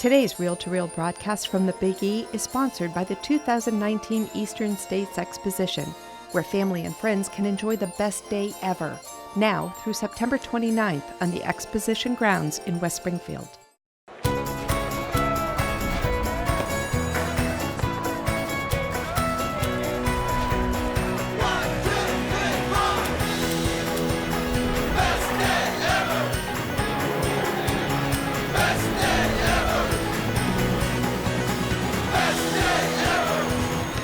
Today's Reel-to-Reel broadcast from the Big E is sponsored by the 2019 Eastern States Exposition, where family and friends can enjoy the best day ever, now through September 29th on the Exposition grounds in West Springfield.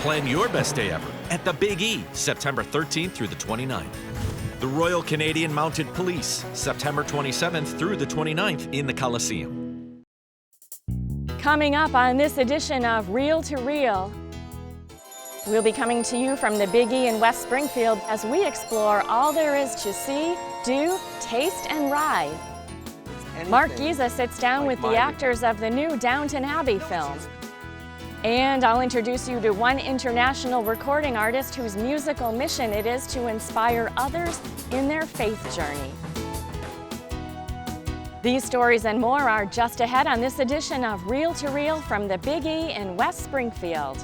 Plan your best day ever at the Big E, September 13th through the 29th. The Royal Canadian Mounted Police, September 27th through the 29th in the Coliseum. Coming up on this edition of Reel to Reel, we'll be coming to you from the Big E in West Springfield as we explore all there is to see, do, taste, and ride. Mark Giza sits down with the actors of the new Downton Abbey film. And I'll introduce you to one international recording artist whose musical mission it is to inspire others in their faith journey. These stories and more are just ahead on this edition of Reel to Reel from the Big E in West Springfield.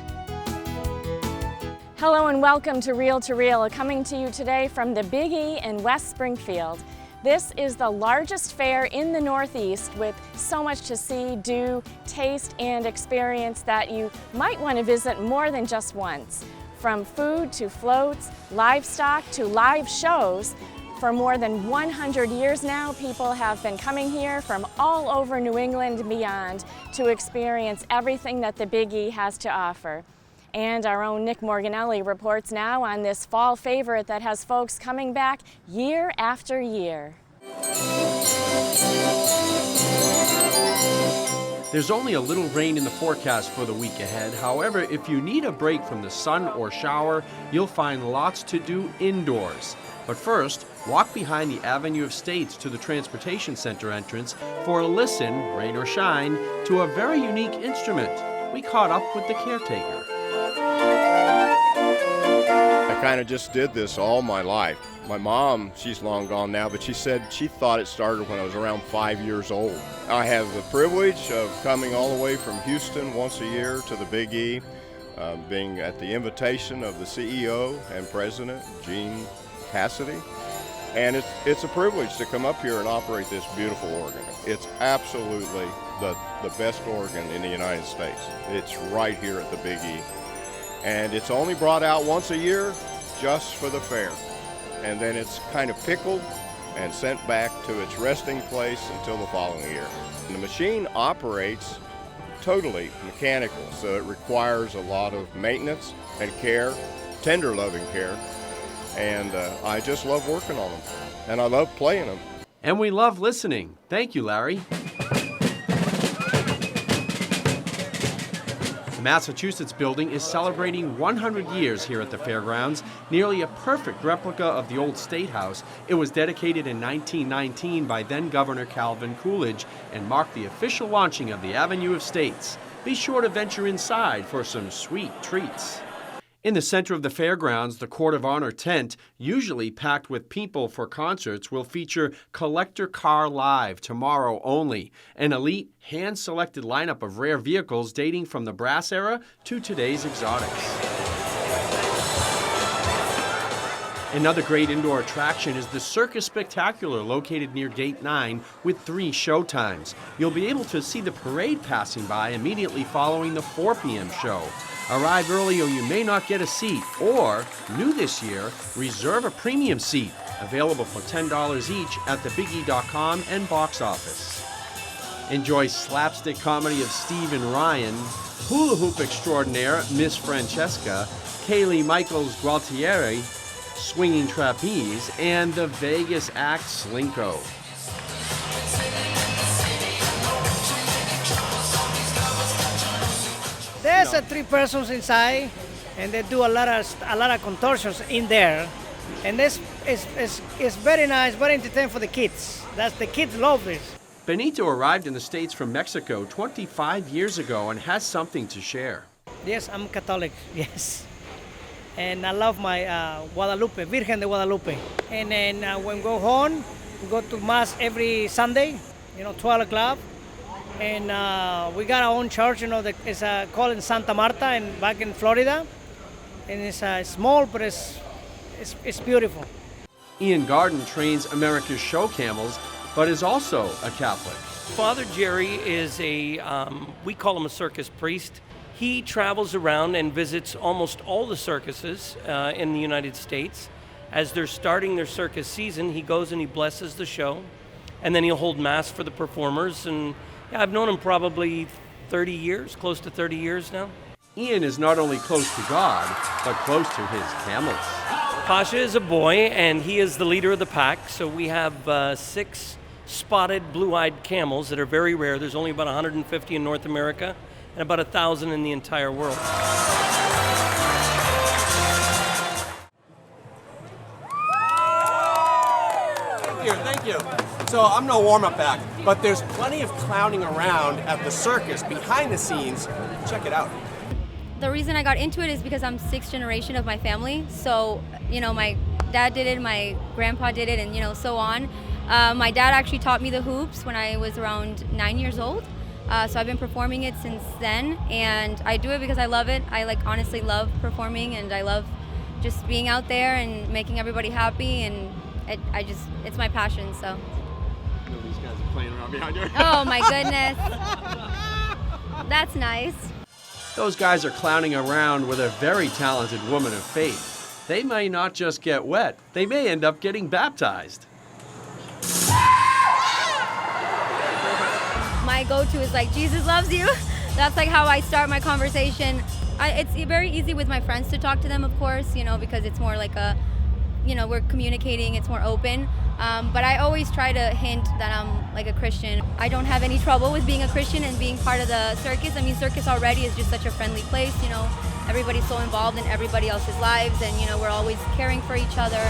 Hello and welcome to Reel, coming to you today from the Big E in West Springfield. This is the largest fair in the Northeast with so much to see, do, taste, and experience that you might want to visit more than just once. From food to floats, livestock to live shows, for more than 100 years now, people have been coming here from all over New England and beyond to experience everything that the Big E has to offer. And our own Nick Morganelli reports now on this fall favorite that has folks coming back year after year. There's only a little rain in the forecast for the week ahead. However, if you need a break from the sun or shower, you'll find lots to do indoors. But first, walk behind the Avenue of States to the Transportation Center entrance for a listen, rain or shine, to a very unique instrument. We caught up with the caretaker. I kind of just did this all my life. My mom, she's long gone now, but she said she thought it started when I was around 5 years old. I have the privilege of coming all the way from Houston once a year to the Big E, being at the invitation of the CEO and President, Gene Cassidy. And it's a privilege to come up here and operate this beautiful organ. It's absolutely the best organ in the United States. It's right here at the Big E. And it's only brought out once a year just for the fair. And then it's kind of pickled and sent back to its resting place until the following year. And the machine operates totally mechanical, so it requires a lot of maintenance and care, tender loving care. And I just love working on them. And I love playing them. And we love listening. Thank you, Larry. The Massachusetts building is celebrating 100 years here at the fairgrounds, nearly a perfect replica of the old State House. It was dedicated in 1919 by then-Governor Calvin Coolidge and marked the official launching of the Avenue of States. Be sure to venture inside for some sweet treats. In the center of the fairgrounds, the Court of Honor tent, usually packed with people for concerts, will feature Collector Car Live tomorrow only, an elite, hand-selected lineup of rare vehicles dating from the brass era to today's exotics. Another great indoor attraction is the Circus Spectacular, located near Gate 9 with 3 show times. You'll be able to see the parade passing by immediately following the 4 p.m. show. Arrive early or you may not get a seat, or, new this year, reserve a premium seat, available for $10 each at thebige.com and box office. Enjoy slapstick comedy of Steve and Ryan, hula hoop extraordinaire Miss Francesca, Kaylee Michaels Gualtieri, swinging trapeze, and the Vegas act Slinko. There's 3 persons inside, and they do a lot of contortions in there, and this is very nice, very entertaining for the kids. The kids love this. Benito arrived in the States from Mexico 25 years ago and has something to share. Yes, I'm Catholic, yes. And I love my Guadalupe, Virgen de Guadalupe. And then when we go home, we go to Mass every Sunday, 12 o'clock. and we got our own church. It's called in Santa Marta, back in Florida, and it's small, but it's beautiful. Ian Garden trains America's show camels, but is also a Catholic. Father Jerry is we call him a circus priest. He travels around and visits almost all the circuses in the United States. As they're starting their circus season, he goes and he blesses the show, and then he'll hold mass for the performers. And yeah, I've known him probably 30 years, close to 30 years now. Ian is not only close to God, but close to his camels. Pasha is a boy, and he is the leader of the pack. So we have 6 spotted blue-eyed camels that are very rare. There's only about 150 in North America and about 1,000 in the entire world. Thank you. So I'm no warm-up act, but there's plenty of clowning around at the circus behind the scenes. Check it out. The reason I got into it is because I'm 6th generation of my family. So, my dad did it, my grandpa did it, and, so on. My dad actually taught me the hoops when I was around 9 years old. So I've been performing it since then, and I do it because I love it. I honestly love performing, and I love just being out there and making everybody happy, and it's my passion, so. These guys are playing around behind you. Oh my goodness. That's nice. Those guys are clowning around with a very talented woman of faith. They may not just get wet, they may end up getting baptized. My go-to is Jesus loves you. That's how I start my conversation. It's very easy with my friends to talk to them, of course, because it's more we're communicating, it's more open. But I always try to hint that I'm a Christian. I don't have any trouble with being a Christian and being part of the circus. I mean, circus already is just such a friendly place, Everybody's so involved in everybody else's lives, and, we're always caring for each other.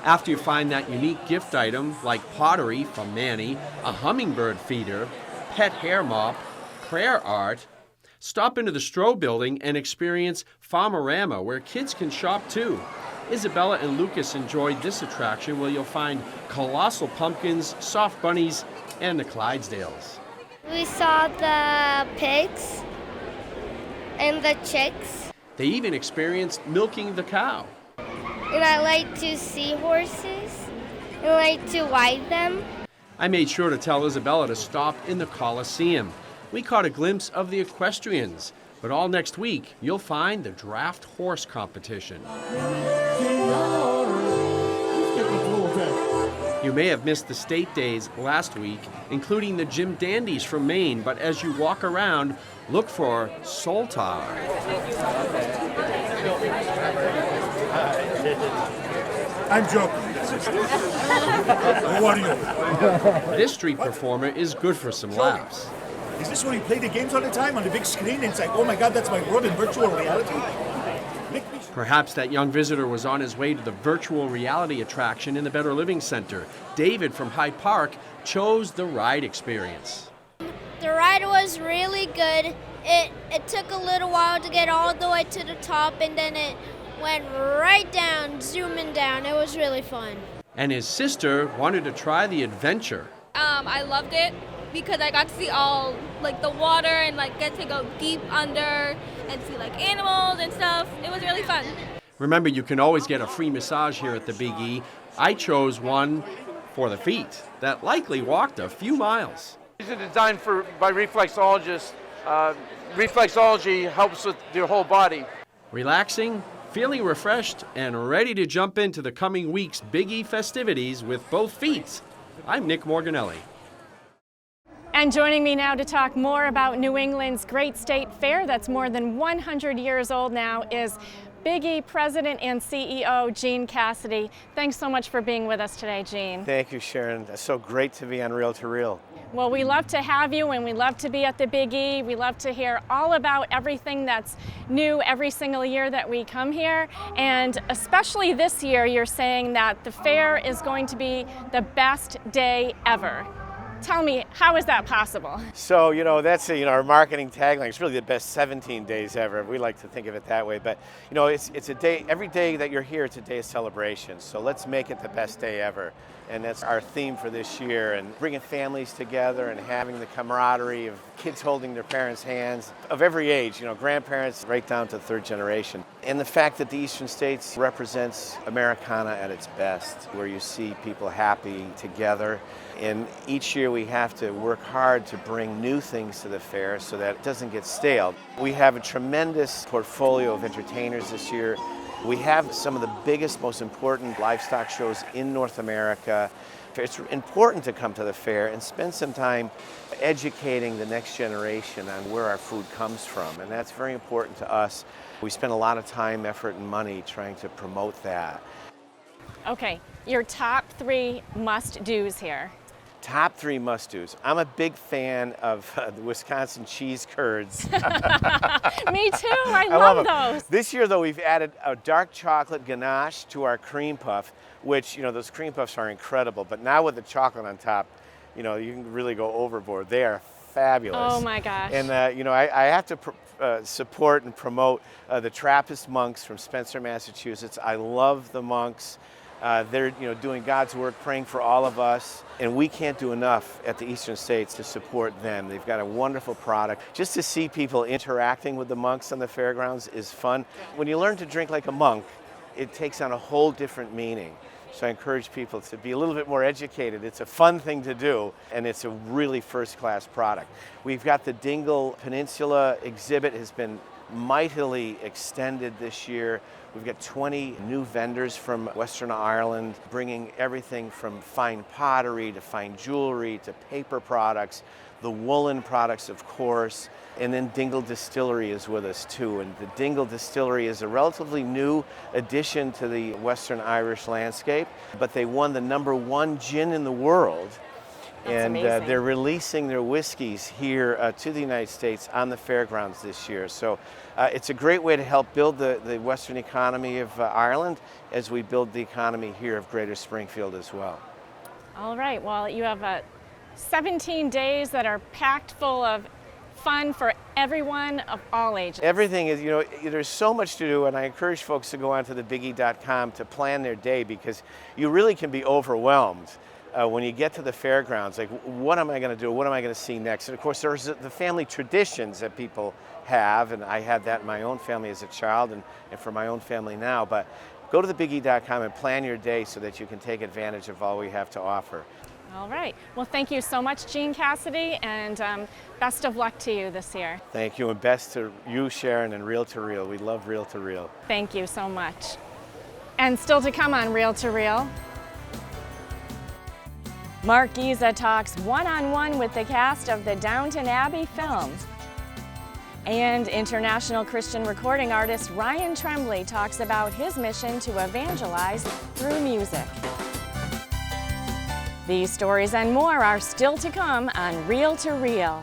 After you find that unique gift item, like pottery from Manny, a hummingbird feeder, pet hair mop, prayer art, stop into the Stroh building and experience Farmerama, where kids can shop too. Isabella and Lucas enjoyed this attraction, where you'll find colossal pumpkins, soft bunnies, and the Clydesdales. We saw the pigs and the chicks. They even experienced milking the cow. And I like to see horses and I like to ride them. I made sure to tell Isabella to stop in the Coliseum. We caught a glimpse of the equestrians, but all next week you'll find the draft horse competition. You may have missed the state days last week, including the Jim Dandies from Maine, but as you walk around, look for Soltaire. I'm joking. What are you? This street performer is good for some laughs. Is this where you play the games all the time on the big screen? And it's oh my God, that's my world in virtual reality. Perhaps that young visitor was on his way to the virtual reality attraction in the Better Living Center. David from Hyde Park chose the ride experience. The ride was really good. It took a little while to get all the way to the top, and then it went right down, zooming down. It was really fun. And his sister wanted to try the adventure. I loved it because I got to see all the water and get to go deep under and see animals and stuff. It was really fun. Remember, you can always get a free massage here at the Big E. I chose one for the feet that likely walked a few miles. These are designed by reflexologists. Reflexology helps with your whole body. Relaxing, feeling refreshed, and ready to jump into the coming week's Big E festivities with both feet. I'm Nick Morganelli. And joining me now to talk more about New England's great state fair that's more than 100 years old now is Big E President and CEO Gene Cassidy. Thanks so much for being with us today, Gene. Thank you, Sharon. It's so great to be on Reel to Reel. Well, we love to have you, and we love to be at the Big E. We love to hear all about everything that's new every single year that we come here. And especially this year, you're saying that the fair is going to be the best day ever. Tell me, how is that possible? So, that's our marketing tagline. It's really the best 17 days ever. We like to think of it that way. But, it's a day, every day that you're here, it's a day of celebration. So let's make it the best day ever. And that's our theme for this year. And bringing families together and having the camaraderie of kids holding their parents' hands of every age, grandparents right down to third generation. And the fact that the Eastern States represents Americana at its best, where you see people happy together. And each year we have to work hard to bring new things to the fair so that it doesn't get stale. We have a tremendous portfolio of entertainers this year. We have some of the biggest, most important livestock shows in North America. It's important to come to the fair and spend some time educating the next generation on where our food comes from, and that's very important to us. We spend a lot of time, effort, and money trying to promote that. Okay, your top 3 must-dos here. Top 3 must-dos. I'm a big fan of the Wisconsin cheese curds. Me too, I love those. This year, though, we've added a dark chocolate ganache to our cream puff, which, those cream puffs are incredible. But now with the chocolate on top, you can really go overboard. They are fabulous. Oh my gosh. And, I have to support and promote the Trappist monks from Spencer, Massachusetts. I love the monks. They're doing God's work, praying for all of us, and we can't do enough at the Eastern States to support them. They've got a wonderful product. Just to see people interacting with the monks on the fairgrounds is fun. When you learn to drink like a monk, it takes on a whole different meaning. So I encourage people to be a little bit more educated. It's a fun thing to do, and it's a really first-class product. We've got the Dingle Peninsula exhibit has been mightily extended this year. We've got 20 new vendors from Western Ireland, bringing everything from fine pottery to fine jewelry to paper products, the woolen products, of course, and then Dingle Distillery is with us too. And the Dingle Distillery is a relatively new addition to the Western Irish landscape, but they won the #1 gin in the world. And they're releasing their whiskeys here to the United States on the fairgrounds this year. So it's a great way to help build the Western economy of Ireland as we build the economy here of Greater Springfield as well. All right, well, you have 17 days that are packed full of fun for everyone of all ages. Everything is, there's so much to do, and I encourage folks to go onto thebiggie.com to plan their day, because you really can be overwhelmed. When you get to the fairgrounds, like, what am I going to do? What am I going to see next? And of course, there's the family traditions that people have, and I had that in my own family as a child and for my own family now. But go to thebiggie.com and plan your day so that you can take advantage of all we have to offer. All right. Well, thank you so much, Gene Cassidy, and best of luck to you this year. Thank you, and best to you, Sharon, and Reel to Reel. We love Reel to Reel. Thank you so much. And still to come on Reel to Reel, Mark Giza talks one-on-one with the cast of the Downton Abbey films. And international Christian recording artist Ryan Tremblay talks about his mission to evangelize through music. These stories and more are still to come on Reel to Reel.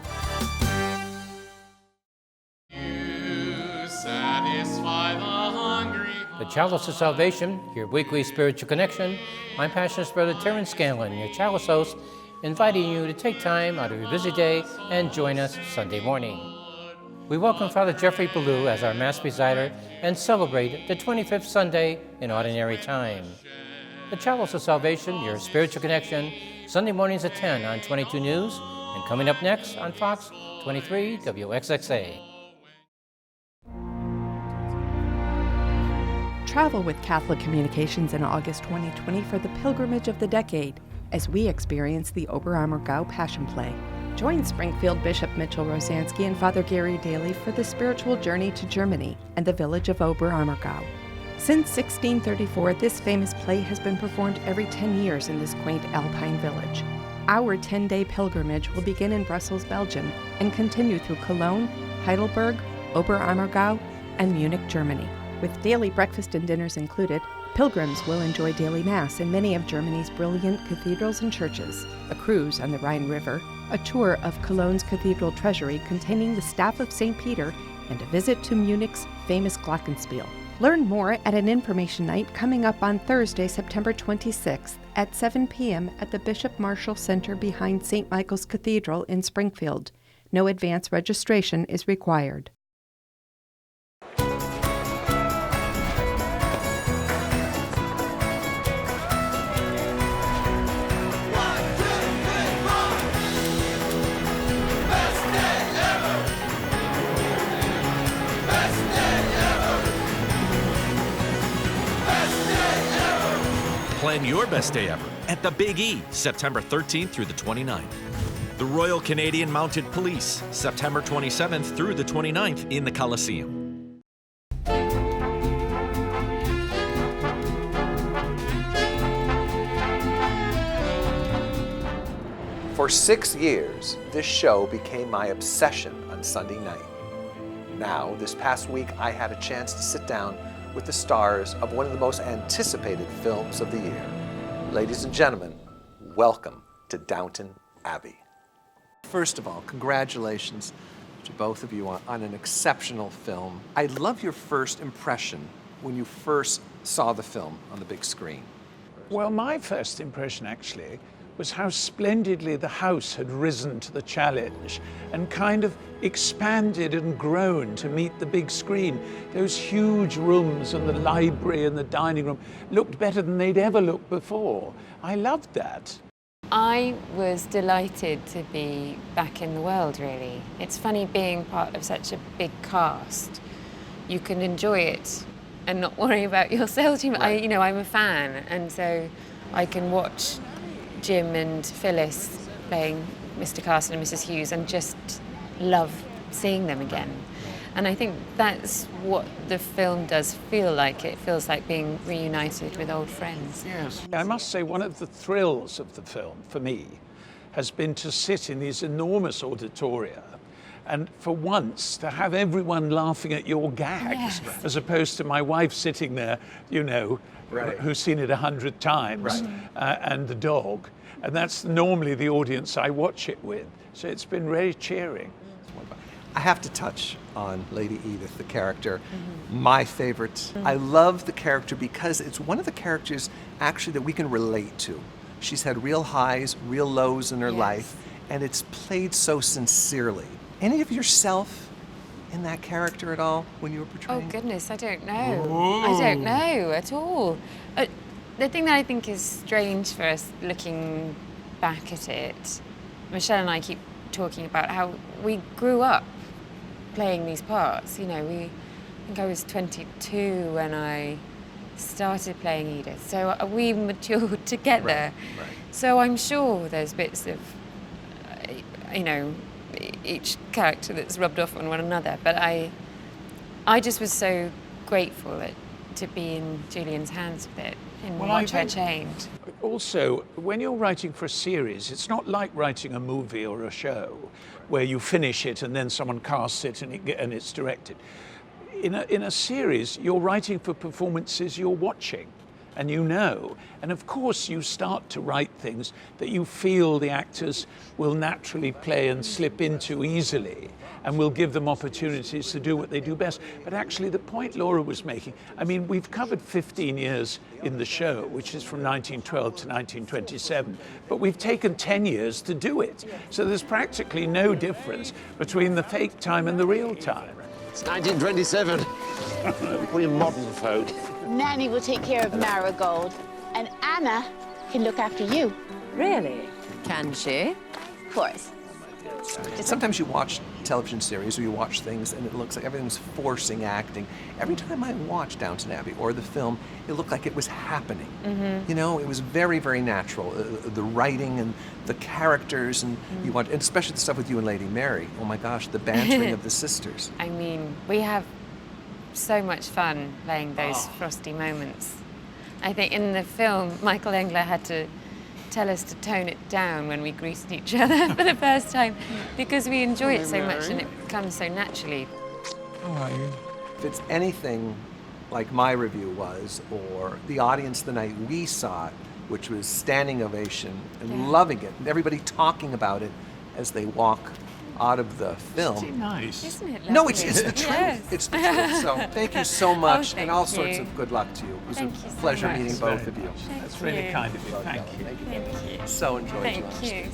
You satisfy the hungry. The Chalice of Salvation, your weekly spiritual connection. I'm Pastor's Brother Terrence Scanlon, your Chalice host, inviting you to take time out of your busy day and join us Sunday morning. We welcome Father Jeffrey Ballou as our Mass presider and celebrate the 25th Sunday in Ordinary Time. The Chalice of Salvation, your spiritual connection, Sunday mornings at 10 on 22 News, and coming up next on Fox 23 WXXA. Travel with Catholic Communications in August 2020 for the pilgrimage of the decade as we experience the Oberammergau Passion Play. Join Springfield Bishop Mitchell Rosansky and Father Gary Daly for the spiritual journey to Germany and the village of Oberammergau. Since 1634, this famous play has been performed every 10 years in this quaint alpine village. Our 10-day pilgrimage will begin in Brussels, Belgium, and continue through Cologne, Heidelberg, Oberammergau, and Munich, Germany. With daily breakfast and dinners included, pilgrims will enjoy daily Mass in many of Germany's brilliant cathedrals and churches, a cruise on the Rhine River, a tour of Cologne's cathedral treasury containing the staff of St. Peter, and a visit to Munich's famous Glockenspiel. Learn more at an information night coming up on Thursday, September 26th at 7 p.m. at the Bishop Marshall Center behind St. Michael's Cathedral in Springfield. No advance registration is required. Plan your best day ever at the Big E, September 13th through the 29th. The Royal Canadian Mounted Police, September 27th through the 29th in the Coliseum. For 6 years, this show became my obsession on Sunday night. Now, this past week, I had a chance to sit down with the stars of one of the most anticipated films of the year. Ladies and gentlemen, welcome to Downton Abbey. First of all, congratulations to both of you on an exceptional film. I love your first impression when you first saw the film on the big screen. Well, my first impression actually was how splendidly the house had risen to the challenge and kind of expanded and grown to meet the big screen. Those huge rooms and the library and the dining room looked better than they'd ever looked before. I loved that. I was delighted to be back in the world, really. It's funny being part of such a big cast. You can enjoy it and not worry about your sales team. Right. I'm a fan, and so I can watch Jim and Phyllis playing Mr. Carson and Mrs. Hughes and just love seeing them again. And I think that's what the film does feel like. It feels like being reunited with old friends. Yes. I must say one of the thrills of the film, for me, has been to sit in these enormous auditoria and for once to have everyone laughing at your gags, Yes. as opposed to my wife sitting there, Right. who's seen it 100 times, and the dog. And that's normally the audience I watch it with. So it's been very cheering. I have to touch on Lady Edith, the character, my favorite. I love the character because it's one of the characters actually that we can relate to. She's had real highs, real lows in her life, and it's played so sincerely. Any of yourself in that character at all when you were portraying? Oh goodness, I don't know. I don't know at all. The thing that I think is strange for us looking back at it, Michelle and I keep talking about how we grew up playing these parts. I think I was 22 when I started playing Edith. So we matured together. Right. So I'm sure there's bits of, each character that's rubbed off on one another. But I just was so grateful to be in Julian's hands with it and watch her change. Also, when you're writing for a series, it's not like writing a movie or a show where you finish it and then someone casts it and it's directed. In a series, you're writing for performances you're watching and and of course you start to write things that you feel the actors will naturally play and slip into easily and will give them opportunities to do what they do best. But actually the point Laura was making, we've covered 15 years in the show, which is from 1912 to 1927, but we've taken 10 years to do it. So there's practically no difference between the fake time and the real time. It's 1927. We're modern folk. Nanny will take care of Marigold, and Anna can look after you. Really? Can she? Of course. Sometimes you watch television series or you watch things and it looks like everything's forcing acting. Every time I watch Downton Abbey or the film, it looked like it was happening. It was very, very natural. The writing and the characters, and you watch, and especially the stuff with you and Lady Mary. Oh my gosh, the bantering of the sisters. We have so much fun playing those frosty moments. I think in the film, Michael Engler had to tell us to tone it down when we greeted each other for the first time because we enjoy it so much and it comes so naturally. How are you? If it's anything like my review was, or the audience the night we saw it, which was standing ovation and loving it, and everybody talking about it as they walk out of the film. Isn't it nice? Isn't it No, lovely? it's the truth. Yes. It's the truth. So thank you so much, Oh, and all thank sorts you. of good luck to you. It was Thank a you so pleasure much. meeting both of you. That's really you. kind of you. Thank you. Thank you. So enjoyed Thank last you.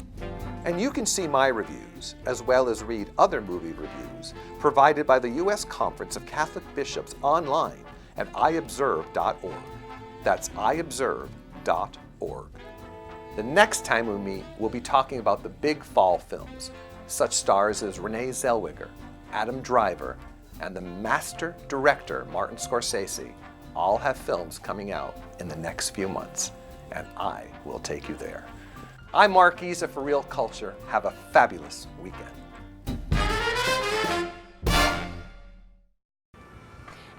And you can see my reviews, as well as read other movie reviews, provided by the U.S. Conference of Catholic Bishops online at iobserve.org. That's iobserve.org. The next time we meet, we'll be talking about the big fall films. Such stars as Renee Zellweger, Adam Driver, and the master director Martin Scorsese all have films coming out in the next few months, and I will take you there. I'm Mark Giza for Real Culture. Have a fabulous weekend.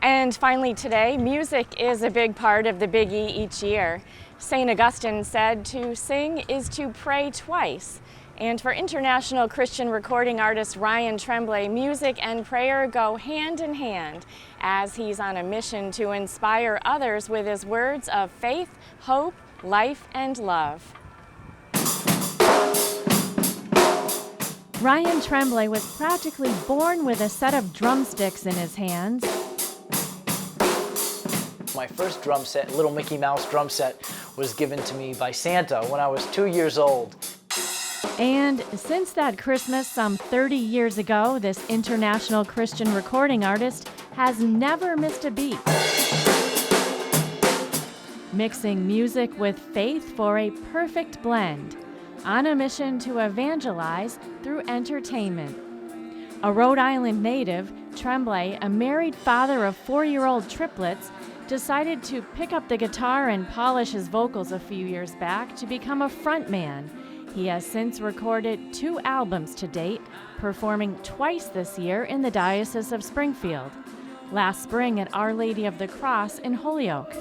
And finally today, music is a big part of the Big E each year. St. Augustine said to sing is to pray twice. And for international Christian recording artist Ryan Tremblay, music and prayer go hand in hand as he's on a mission to inspire others with his words of faith, hope, life, and love. Ryan Tremblay was practically born with a set of drumsticks in his hands. My first drum set, Little Mickey Mouse drum set, was given to me by Santa when I was 2 years old. And since that Christmas some 30 years ago, this international Christian recording artist has never missed a beat. Mixing music with faith for a perfect blend, on a mission to evangelize through entertainment. A Rhode Island native, Tremblay, a married father of 4-year-old triplets, decided to pick up the guitar and polish his vocals a few years back to become a frontman. He has since recorded 2 albums to date, performing twice this year in the Diocese of Springfield. Last spring at Our Lady of the Cross in Holyoke.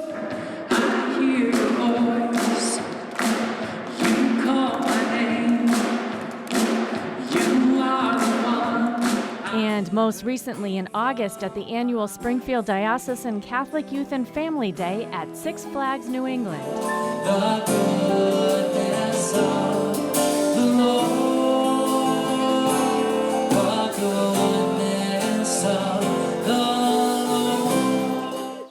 And most recently in August at the annual Springfield Diocesan Catholic Youth and Family Day at Six Flags New England. The goodness of the Lord, the goodness of the Lord.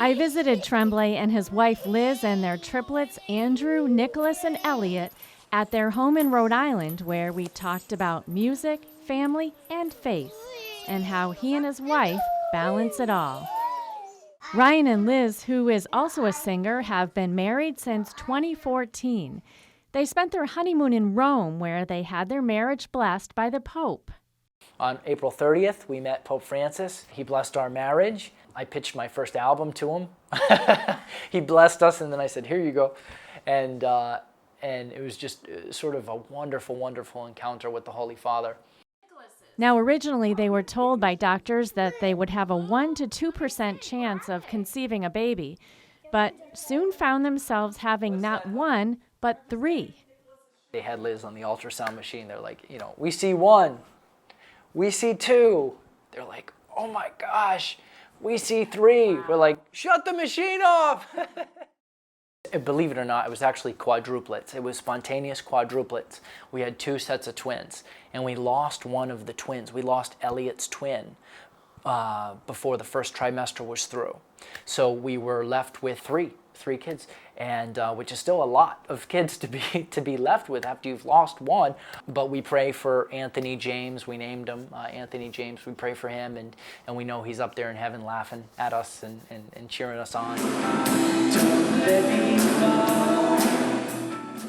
I visited Tremblay and his wife Liz and their triplets Andrew, Nicholas, and Elliot at their home in Rhode Island, where we talked about music, family, and faith, and how he and his wife balance it all. Ryan and Liz, who is also a singer, have been married since 2014. They spent their honeymoon in Rome, where they had their marriage blessed by the Pope. On April 30th, we met Pope Francis. He blessed our marriage. I pitched my first album to him. He blessed us, and then I said, here you go. And it was just sort of a wonderful, wonderful encounter with the Holy Father. Now, originally, they were told by doctors that they would have a 1% to 2% chance of conceiving a baby, but soon found themselves having not 1, but 3. They had Liz on the ultrasound machine. They're like, we see 1, we see 2. They're like, oh my gosh, we see 3. We're like, shut the machine off. Believe it or not, it was actually quadruplets. It was spontaneous quadruplets. We had 2 sets of twins, and we lost one of the twins. We lost Elliot's twin before the first trimester was through. So we were left with three kids, and which is still a lot of kids to be left with after you've lost one. But we pray for Anthony James. We named him Anthony James. We pray for him, and we know he's up there in heaven laughing at us and cheering us on.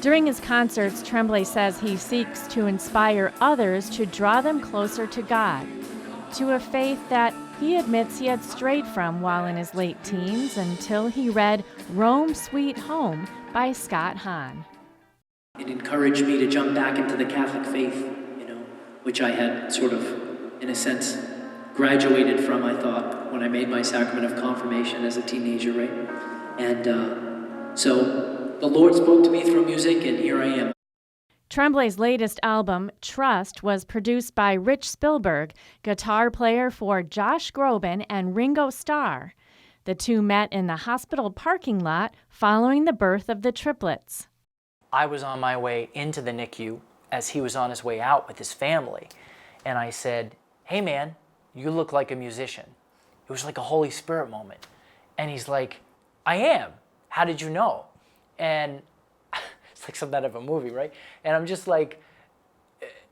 During his concerts, Tremblay says he seeks to inspire others to draw them closer to God, to a faith that he admits he had strayed from while in his late teens until he read Rome, Sweet Home by Scott Hahn. It encouraged me to jump back into the Catholic faith, which I had sort of, in a sense, graduated from, I thought, when I made my sacrament of confirmation as a teenager, right? And so the Lord spoke to me through music, and here I am. Tremblay's latest album, Trust, was produced by Rich Spielberg, guitar player for Josh Groban and Ringo Starr. The two met in the hospital parking lot following the birth of the triplets. I was on my way into the NICU as he was on his way out with his family. And I said, "Hey man, you look like a musician." It was like a Holy Spirit moment. And he's like, "I am. How did you know?" And it's like something out of a movie, right? And I'm just like,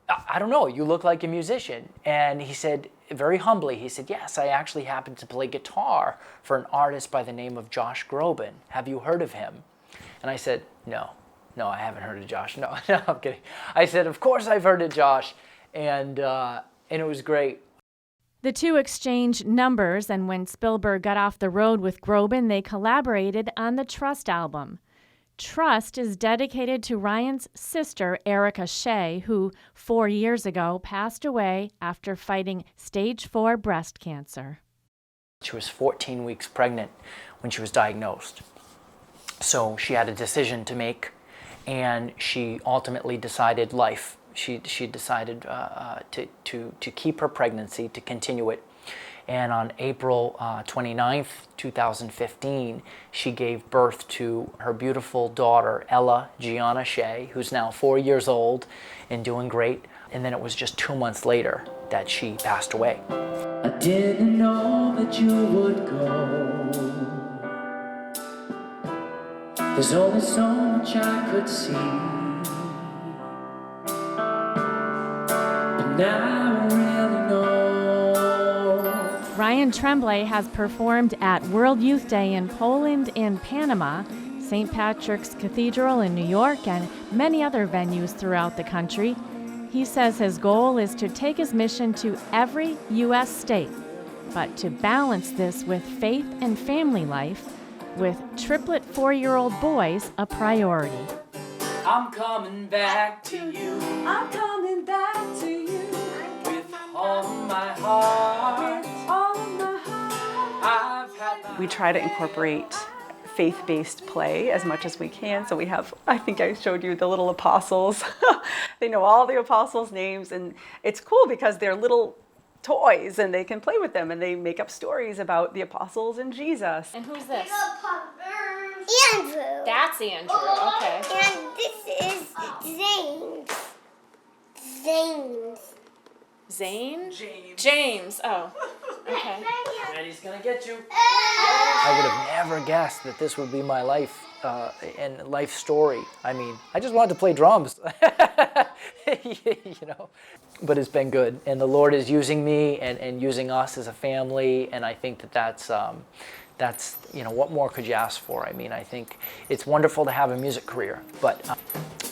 "I don't know, you look like a musician." And he said, very humbly, he said, "Yes, I actually happen to play guitar for an artist by the name of Josh Groban. Have you heard of him?" And I said, No, I haven't heard of Josh. No, I'm kidding. I said, "Of course I've heard of Josh." And it was great. The two exchanged numbers, and when Spielberg got off the road with Groban, they collaborated on the Trust album. Trust is dedicated to Ryan's sister, Erica Shea, who 4 years ago passed away after fighting stage 4 breast cancer. She was 14 weeks pregnant when she was diagnosed. So she had a decision to make, and she ultimately decided life. She decided to keep her pregnancy, to continue it. And on April 29th, 2015, she gave birth to her beautiful daughter, Ella Gianna Shea, who's now 4 years old and doing great. And then it was just 2 months later that she passed away. I didn't know that you would go. There's only so much I could see. But now I really know. Ryan Tremblay has performed at World Youth Day in Poland and Panama, St. Patrick's Cathedral in New York, and many other venues throughout the country. He says his goal is to take his mission to every U.S. state, but to balance this with faith and family life, with triplet 4-year-old boys a priority. I'm coming back to you. I'm coming back to you. With all of my heart. All of my heart. We try to incorporate faith-based play as much as we can. So we have, I think I showed you the little apostles. They know all the apostles' names, and it's cool because they're little toys and they can play with them, and they make up stories about the apostles and Jesus. And who's this? Andrew. That's Andrew, okay. And this is James. James, oh, okay. Daddy's gonna get you. I would have never guessed that this would be my life and life story. I mean, I just wanted to play drums, you know. But it's been good, and the Lord is using me and using us as a family, and I think that's you know, what more could you ask for? I mean, I think it's wonderful to have a music career, but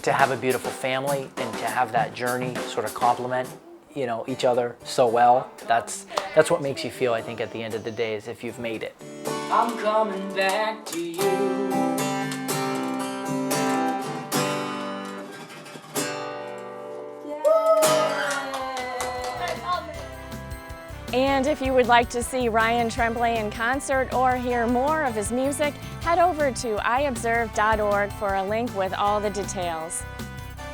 to have a beautiful family and to have that journey sort of complement, you know, each other so well, that's what makes you feel, I think, at the end of the day, as if you've made it. I'm coming back to you. And if you would like to see Ryan Tremblay in concert or hear more of his music, head over to iobserve.org for a link with all the details.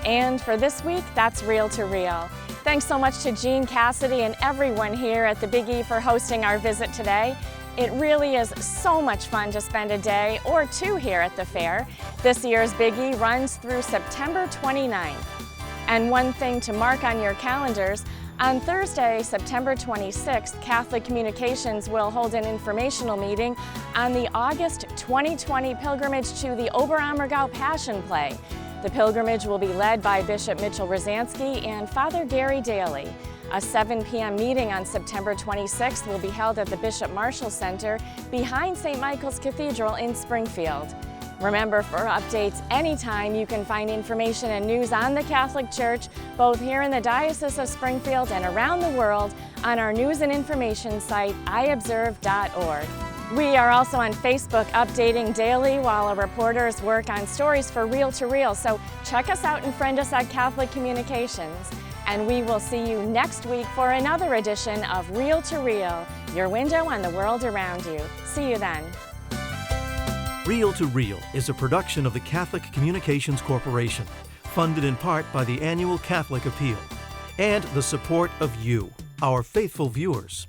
And for this week, that's Reel to Reel. Thanks so much to Gene Cassidy and everyone here at the Big E for hosting our visit today. It really is so much fun to spend a day or two here at the fair. This year's Big E runs through September 29th. And one thing to mark on your calendars, on Thursday, September 26th, Catholic Communications will hold an informational meeting on the August 2020 pilgrimage to the Oberammergau Passion Play. The pilgrimage will be led by Bishop Mitchell Rosansky and Father Gary Daly. A 7 p.m. meeting on September 26th will be held at the Bishop Marshall Center behind St. Michael's Cathedral in Springfield. Remember, for updates anytime, you can find information and news on the Catholic Church, both here in the Diocese of Springfield and around the world, on our news and information site, iobserve.org. We are also on Facebook, updating daily while our reporters work on stories for Reel to Reel, so check us out and friend us at Catholic Communications. And we will see you next week for another edition of Reel to Reel, your window on the world around you. See you then. Reel to Reel is a production of the Catholic Communications Corporation, funded in part by the annual Catholic Appeal, and the support of you, our faithful viewers.